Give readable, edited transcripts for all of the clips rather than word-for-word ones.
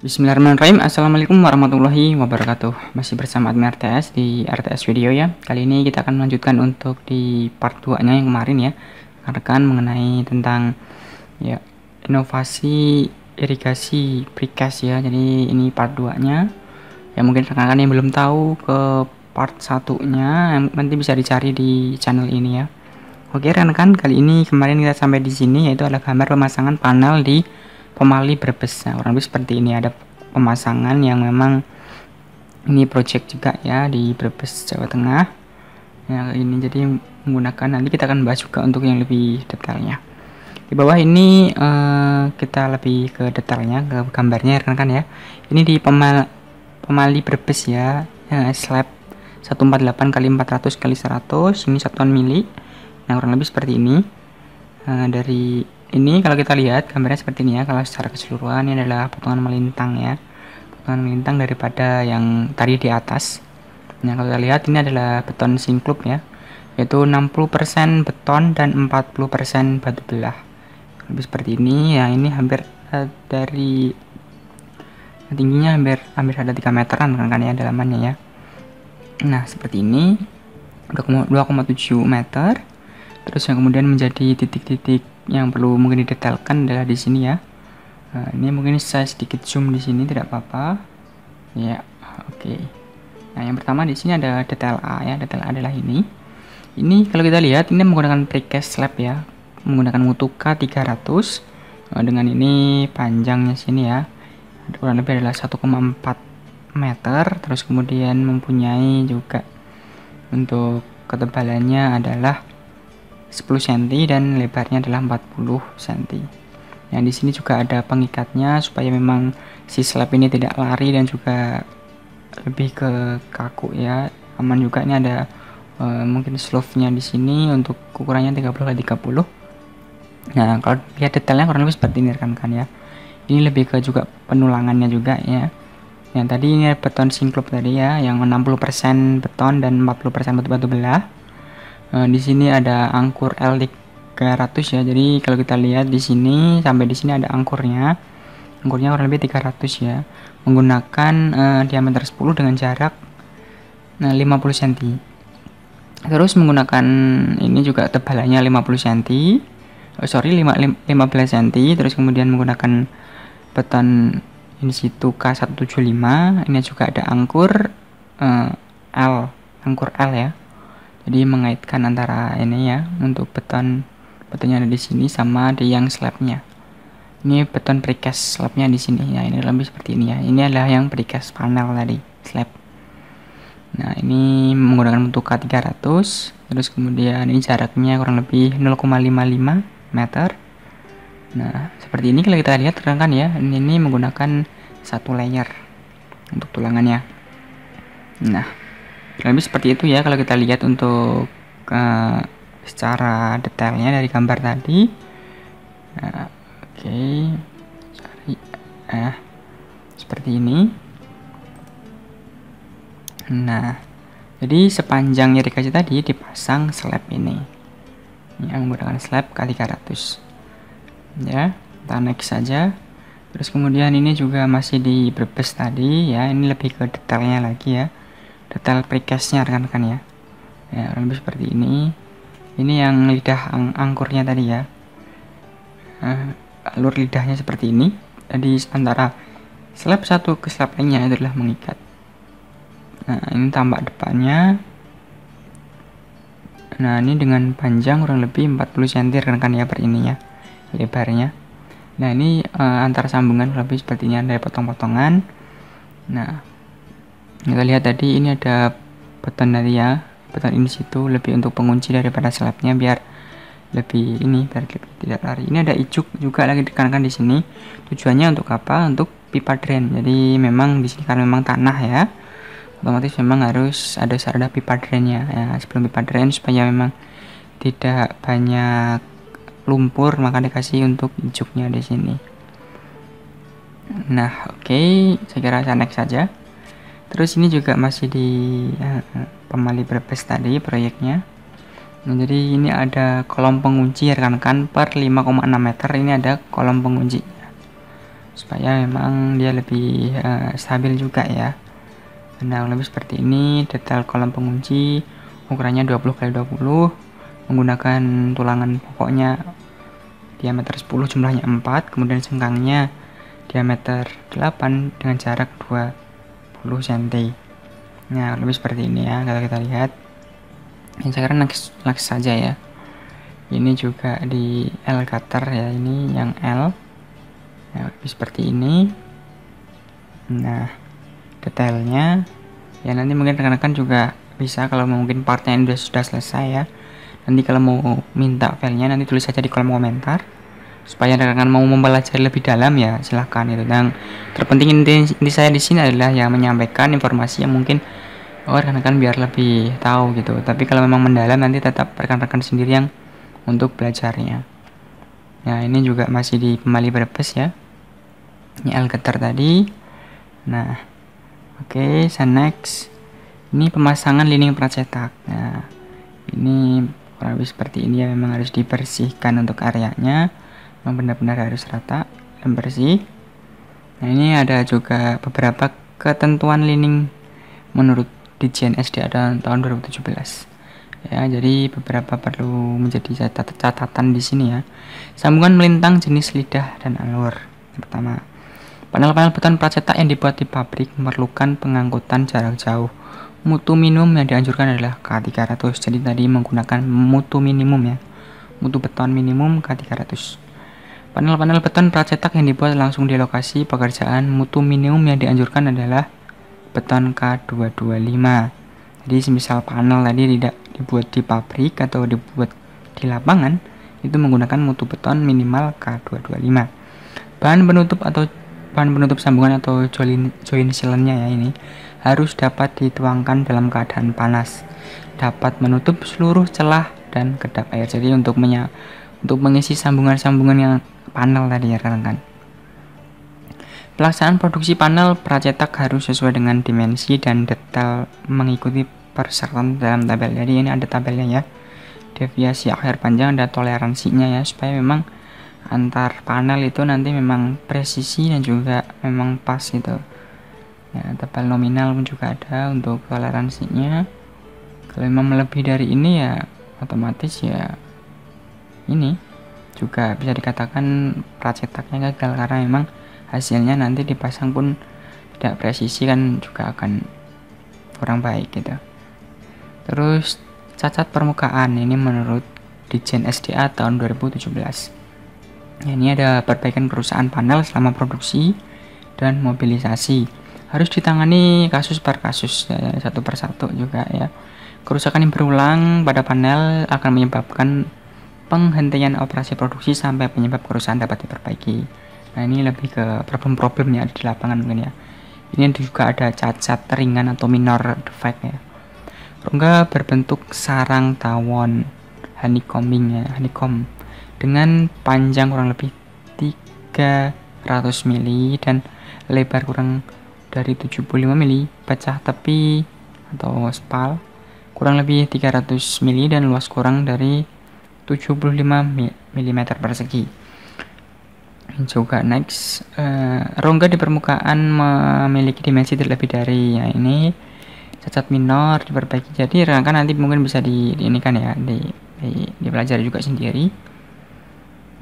Bismillahirrahmanirrahim. Assalamualaikum warahmatullahi wabarakatuh. Masih bersama admin RTS di RTS Video ya. Kali ini kita akan melanjutkan untuk di part 2 nya yang kemarin ya, rekan mengenai tentang ya inovasi irigasi precast ya. Jadi ini part 2 nya ya, mungkin rekan-rekan yang belum tahu ke part 1 nya nanti bisa dicari di channel ini ya. Oke rekan-rekan, kali ini kemarin kita sampai di sini, yaitu ada gambar pemasangan panel di Pemali Brebes. Nah, kurang lebih seperti ini, ada pemasangan yang memang ini project juga ya di Brebes, Jawa Tengah ya ini. Jadi menggunakan, nanti kita akan bahas juga untuk yang lebih detailnya di bawah ini. Kita lebih ke detailnya, ke gambarnya rekan-rekan ya. Ini di Pemali Brebes ya, slab 148 x 400 x 100, ini satuan mili. Nah kurang lebih seperti ini. Dari ini kalau kita lihat gambarnya seperti ini ya. Kalau secara keseluruhan ini adalah potongan melintang ya, potongan melintang daripada yang tadi di atas. Nah kalau kita lihat ini adalah beton sinklub ya, yaitu 60% beton dan 40% batu belah. Lebih seperti ini ya. Ini hampir dari tingginya hampir ada 3 meteran kan ya dalamannya ya. Nah seperti ini, 2,7 meter. Terus yang kemudian menjadi titik-titik yang perlu mungkin didetailkan adalah di sini ya. Nah, ini mungkin saya sedikit zoom di sini, tidak apa-apa. Ya, oke. Nah, yang pertama di sini ada detail A ya. Detail A adalah ini. Ini kalau kita lihat ini menggunakan precast slab ya, menggunakan mutu K300. Dengan ini panjangnya sini ya, kurang lebih adalah 1,4 meter. Terus kemudian mempunyai juga untuk ketebalannya adalah 10 cm dan lebarnya adalah 40 cm. Yang di sini juga ada pengikatnya supaya memang si slab ini tidak lari dan juga lebih ke kaku ya, aman juga. Ini ada mungkin slope-nya di sini untuk ukurannya 30 x 30. Nah kalau lihat detailnya kurang lebih seperti ini rekan-rekan ya. Ini lebih ke juga penulangannya juga ya. Yang tadi ini beton sinklub tadi ya, yang 60% beton dan 40% batu belah. Di sini ada angkur L300 ya. Jadi kalau kita lihat di sini sampai di sini ada angkurnya. Angkurnya kurang lebih 300 ya. Menggunakan diameter 10 dengan jarak 50 cm. Terus menggunakan ini juga tebalannya 50 cm. 15 cm. Terus kemudian menggunakan beton in situ K175. Ini juga ada angkur angkur L ya. Jadi mengaitkan antara ini ya, untuk betonnya ada di sini sama di yang slabnya. Ini beton precast slabnya di sini ya. Ini lebih seperti ini ya. Ini adalah yang precast panel tadi, slab. Nah ini menggunakan bentuk K300. Terus kemudian ini jaraknya kurang lebih 0,55 meter. Nah seperti ini kalau kita lihat rekan ya. Ini menggunakan satu layer untuk tulangannya. Nah lebih seperti itu ya kalau kita lihat untuk secara detailnya dari gambar tadi. Nah, oke, cari seperti ini. Nah jadi sepanjang irigasi tadi dipasang slab ini yang menggunakan slab K300 ya. Kita next saja. Terus kemudian ini juga masih di Brebes tadi ya. Ini lebih ke detailnya lagi ya, detail precastnya rekan-rekan ya. Ya lebih seperti ini. Ini yang lidah angkurnya tadi ya. Alur lidahnya seperti ini. Jadi antara slab satu ke slab lainnya itu adalah mengikat. Nah ini tambak depannya. Nah ini dengan panjang kurang lebih 40 cm rekan-rekan ya per ini ya, lebarnya. Nah ini antara sambungan lebih seperti ini, ada potong-potongan. Nah kita lihat tadi ini ada beton tadi ya, beton in situ lebih untuk pengunci daripada slabnya biar lebih ini, biar lebih tidak lari. Ini ada ijuk juga lagi ditekankan di sini. Tujuannya untuk apa? Untuk pipa drain. Jadi memang di sini karena memang tanah ya, otomatis memang harus ada pipa drainnya ya, sebelum pipa drain supaya memang tidak banyak lumpur, maka dikasih untuk ijuknya di sini. Nah oke, saya kira saya next saja. Terus ini juga masih di Pemali Brebes tadi proyeknya. Nah, jadi ini ada kolom pengunci rekan-rekan per 5,6 meter. Ini ada kolom pengunci. supaya memang dia lebih stabil juga ya. Nah, lebih seperti ini. Detail kolom pengunci ukurannya 20x20, menggunakan tulangan pokoknya diameter 10, jumlahnya 4, kemudian sengkangnya diameter 8 dengan jarak 20 cm. Nah, lebih seperti ini ya kalau kita lihat. Ini sekarang next saja ya. Ini juga di L cutter ya, ini yang L. Nah, lebih seperti ini. Nah, detailnya ya nanti mungkin rekan-rekan juga bisa, kalau mungkin partnya ini sudah selesai ya, nanti kalau mau minta filenya nanti tulis saja di kolom komentar, supaya rekan-rekan mau mempelajari lebih dalam ya silahkan itu. Dan terpenting inti saya di sini adalah yang menyampaikan informasi yang mungkin rekan-rekan biar lebih tahu gitu. Tapi kalau memang mendalam nanti tetap rekan-rekan sendiri yang untuk belajarnya. Nah, ini juga masih di Pemali Brebes ya. Ini L-cutter tadi. Nah, oke, next. Ini pemasangan lining pracetak. Nah, ini kurang lebih seperti ini ya, memang harus dibersihkan untuk areanya. Memang benar-benar harus rata dan bersih. Nah, ini ada juga beberapa ketentuan lining menurut Ditjen SDA tahun 2017 ya, jadi beberapa perlu menjadi catatan di sini ya. Sambungan melintang jenis lidah dan alur. Yang pertama, panel-panel beton pracetak yang dibuat di pabrik memerlukan pengangkutan jarak jauh. Mutu minimum yang dianjurkan adalah K300. Jadi tadi menggunakan mutu minimum ya, mutu beton minimum K300. Panel-panel beton pracetak yang dibuat langsung di lokasi pekerjaan, mutu minimum yang dianjurkan adalah beton K225. Jadi semisal panel tadi tidak dibuat di pabrik atau dibuat di lapangan, itu menggunakan mutu beton minimal K225. Bahan penutup sambungan atau join sealant-nya ya, ini harus dapat dituangkan dalam keadaan panas, dapat menutup seluruh celah dan kedap air. Jadi untuk mengisi sambungan-sambungan yang panel tadi ya rekan-rekan. Pelaksanaan produksi panel pracetak harus sesuai dengan dimensi dan detail mengikuti persyaratan dalam tabel. Jadi ini ada tabelnya ya, deviasi akhir panjang dan toleransinya ya, supaya memang antar panel itu nanti memang presisi dan juga memang pas gitu ya. Tabel nominal pun juga ada untuk toleransinya. Kalau memang lebih dari ini ya otomatis ya ini juga bisa dikatakan pracetaknya gagal, karena memang hasilnya nanti dipasang pun tidak presisi, kan juga akan kurang baik gitu. Terus cacat permukaan, ini menurut Ditjen SDA tahun 2017 ya, ini ada perbaikan kerusakan panel selama produksi dan mobilisasi, harus ditangani kasus per kasus ya, satu persatu juga ya. Kerusakan yang berulang pada panel akan menyebabkan penghentian operasi produksi sampai penyebab kerusakan dapat diperbaiki. Nah, ini lebih ke problem-problem yang ada di lapangan mungkin ya. Ini juga ada cacat ringan atau minor defect ya. Rongga berbentuk sarang tawon honeycombing ya, honeycomb, dengan panjang kurang lebih 300 mili dan lebar kurang dari 75 mili, pecah tepi atau spal kurang lebih 300 mili dan luas kurang dari 75 mm persegi. Juga next, rongga di permukaan memiliki dimensi terlebih dari ya, ini cacat minor diperbaiki. Jadi rekan nanti mungkin bisa ini kan ya, dipelajari juga sendiri.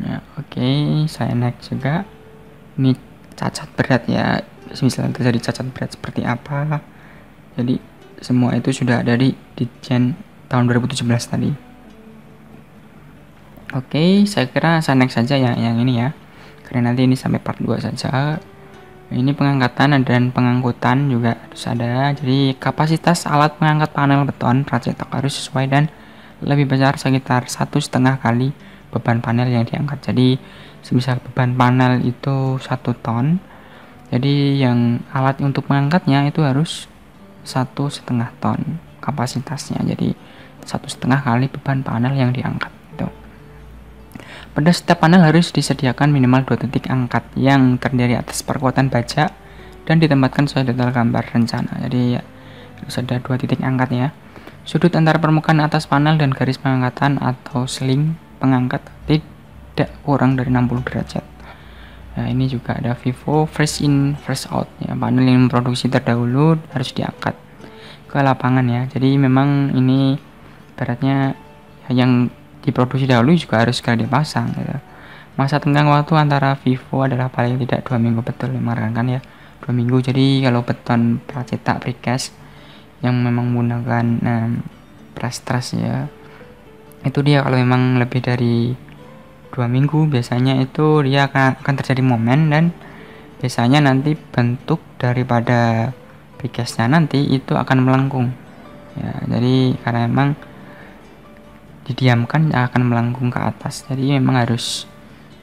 Nah, oke, saya next juga. Ini cacat berat ya, misalnya terjadi cacat berat seperti apa. Jadi semua itu sudah ada di Ditjen tahun 2017 tadi. Oke, saya kira saya next saja yang ini ya, karena nanti ini sampai part 2 saja. Ini pengangkatan dan pengangkutan juga harus ada. Jadi kapasitas alat pengangkat panel beton pracetak harus sesuai dan lebih besar, sekitar 1,5 kali beban panel yang diangkat. Jadi semisal beban panel itu 1 ton, jadi yang alat untuk mengangkatnya itu harus 1,5 ton kapasitasnya. Jadi 1,5 kali beban panel yang diangkat. Pada setiap panel harus disediakan minimal 2 titik angkat yang terdiri atas perkuatan baja dan ditempatkan sesuai detail gambar rencana. Jadi ya, harus ada 2 titik angkat ya. Sudut antara permukaan atas panel dan garis pengangkatan atau sling pengangkat tidak kurang dari 60 derajat. Ya, ini juga ada Vivo first in first out ya, panel yang memproduksi terdahulu harus diangkat ke lapangan ya. Jadi memang ini beratnya yang diproduksi dahulu juga harus segera dipasang gitu. Masa tenggang waktu antara Vivo adalah paling tidak 2 minggu, betul kan ya, 2 minggu. Jadi kalau beton pracetak precast yang memang menggunakan press truss ya, itu dia kalau memang lebih dari 2 minggu biasanya itu dia akan terjadi momen, dan biasanya nanti bentuk daripada precastnya nanti itu akan melengkung ya. Jadi karena memang didiamkan akan melengkung ke atas, jadi memang harus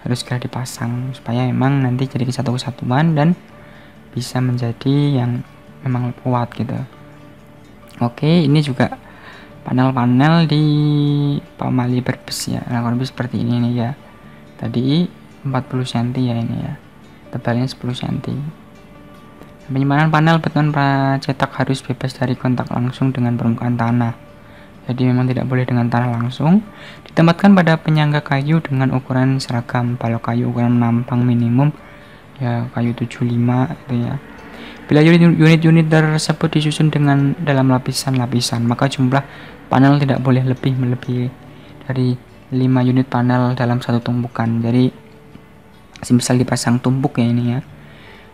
segera dipasang supaya memang nanti jadi satu kesatuan dan bisa menjadi yang memang kuat gitu. Oke, ini juga panel-panel di pamali berbes ya. Nah, kurang lebih seperti ini nih ya. Tadi 40 cm ya ini ya. Tebalnya 10 cm. Penyimpanan panel beton pracetak harus bebas dari kontak langsung dengan permukaan tanah. Jadi memang tidak boleh dengan tanah langsung. Ditempatkan pada penyangga kayu dengan ukuran seragam. Balok kayu ukuran menampang minimum ya kayu 75 itu ya. Bila unit-unit tersebut disusun dengan dalam lapisan-lapisan, maka jumlah panel tidak boleh lebih melebihi dari 5 unit panel dalam satu tumpukan. Jadi misal dipasang tumpuk ya ini ya.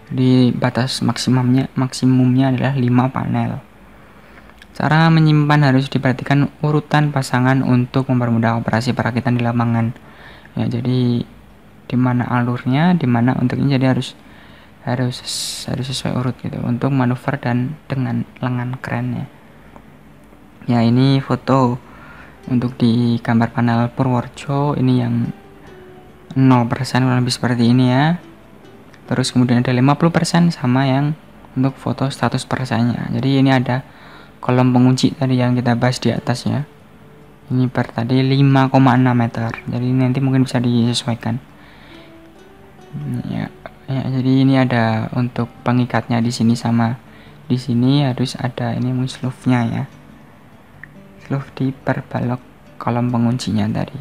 Di batas maksimumnya adalah 5 panel. Cara menyimpan harus diperhatikan urutan pasangan untuk mempermudah operasi perakitan di lapangan. Ya, jadi di mana alurnya, di mana untuk ini, jadi harus sesuai urut gitu untuk manuver dan dengan lengan kerennya. Ya, ini foto untuk di gambar panel Purworejo ini yang 0% lebih seperti ini ya. Terus kemudian ada 50% sama yang untuk foto 100%-nya. Jadi ini ada kolom pengunci tadi yang kita bahas di atas ya. Ini per tadi 5,6 meter. Jadi nanti mungkin bisa disesuaikan. Ya, jadi ini ada untuk pengikatnya di sini sama di sini harus ada ini slope-nya ya. Slope di per balok kolom penguncinya tadi.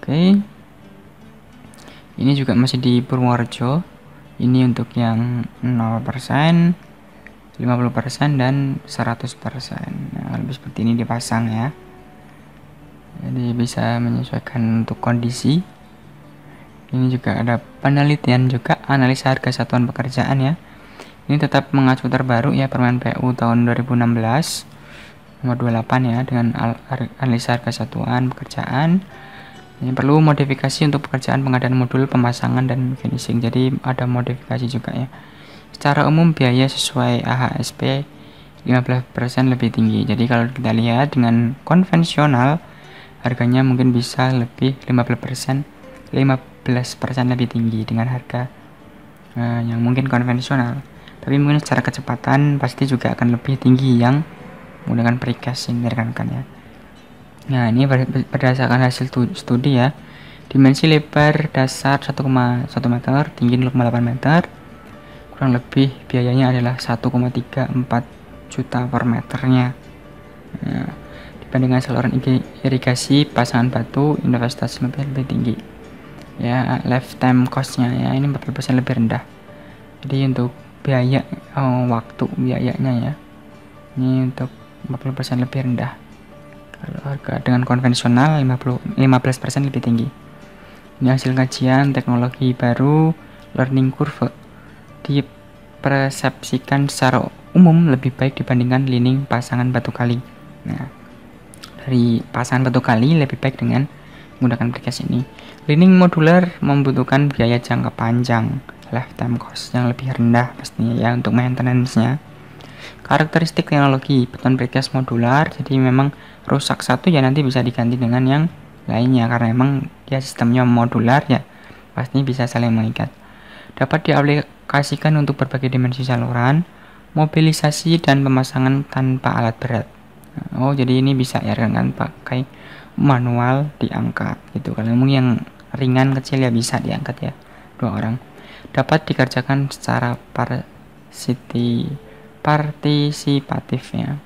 Oke. Ini juga masih di Purworejo. Ini untuk yang 0%, 50% dan 100%. Nah, lebih seperti ini dipasang ya. Jadi bisa menyesuaikan untuk kondisi. Ini juga ada penelitian juga analisa harga satuan pekerjaan ya. Ini tetap mengacu terbaru ya, Permen PU tahun 2016 nomor 28 ya, dengan analisa harga satuan pekerjaan. Ini perlu modifikasi untuk pekerjaan pengadaan modul, pemasangan dan finishing. Jadi ada modifikasi juga ya. Secara umum biaya sesuai AHSP 15% lebih tinggi. Jadi kalau kita lihat dengan konvensional harganya mungkin bisa lebih 15% lebih tinggi dengan harga yang mungkin konvensional. Tapi mungkin secara kecepatan pasti juga akan lebih tinggi yang menggunakan precast ini rekan-rekan ya. Nah, ini berdasarkan hasil studi ya. Dimensi lebar dasar 1,1 meter, tinggi 0,8 meter. Kurang lebih biayanya adalah 1,34 juta per meternya. Nah, dibandingkan saluran irigasi pasangan batu, investasi lebih tinggi. Ya, lifetime cost-nya ya ini 40% lebih rendah. Jadi untuk biaya waktu biayanya ya. Ini untuk 40% lebih rendah. Kalau harga dengan konvensional 15% lebih tinggi. Ini hasil kajian teknologi baru learning curve dipersepsikan secara umum lebih baik dibandingkan lining pasangan batu kali. Nah, dari pasangan batu kali lebih baik dengan menggunakan precast ini. Lining modular membutuhkan biaya jangka panjang, lifetime cost yang lebih rendah pastinya ya untuk maintenance-nya. Karakteristik teknologi beton precast modular, jadi memang rusak satu ya nanti bisa diganti dengan yang lainnya karena memang ya sistemnya modular ya pasti bisa saling mengikat. Dapat diaplikasikan untuk berbagai dimensi saluran, mobilisasi dan pemasangan tanpa alat berat. Oh, jadi ini bisa ya dengan pakai manual diangkat gitu. Kalau yang ringan kecil ya bisa diangkat ya 2 orang. Dapat dikerjakan secara partisipatifnya.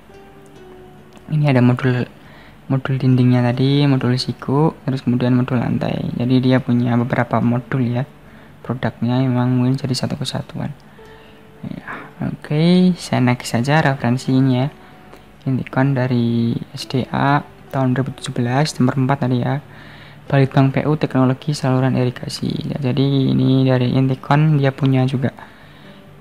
Ini ada modul dindingnya tadi, modul siku, terus kemudian modul lantai. Jadi dia punya beberapa modul ya produknya memang mungkin jadi satu kesatuan ya. Oke, saya next saja referensinya ya. Intikon dari SDA tahun 2017 nomor 4 tadi ya, Balitbank PU teknologi saluran irigasi ya. Jadi ini dari Intikon, dia punya juga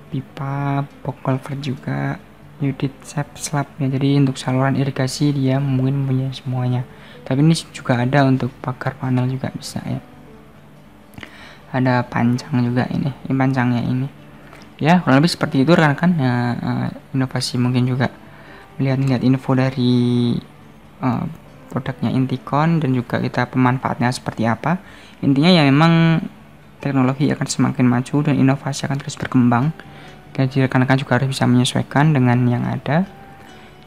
pipa Pokolvert juga, Udit Slab ya. Jadi untuk saluran irigasi dia mungkin punya semuanya, tapi ini juga ada untuk pagar panel juga bisa ya. Ada pancang juga ini pancangnya ini ya, kurang lebih seperti itu rekan-rekan ya. Inovasi mungkin juga lihat info dari produknya Intikon dan juga kita pemanfaatnya seperti apa. Intinya ya memang teknologi akan semakin maju dan inovasi akan terus berkembang, jadi rekan-rekan juga harus bisa menyesuaikan dengan yang ada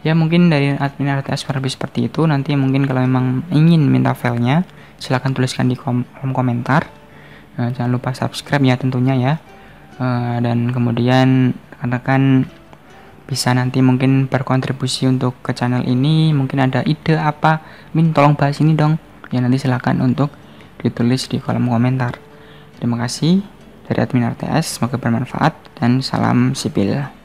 ya. Mungkin dari admin RTS lebih seperti itu. Nanti mungkin kalau memang ingin minta filenya silahkan tuliskan di kolom komentar. Jangan lupa subscribe ya tentunya ya. Dan kemudian rekan-rekan bisa nanti mungkin berkontribusi untuk ke channel ini. Mungkin ada ide apa, Min tolong bahas ini dong ya, nanti silahkan untuk ditulis di kolom komentar. Terima kasih dari admin RTS, semoga bermanfaat dan salam sipil.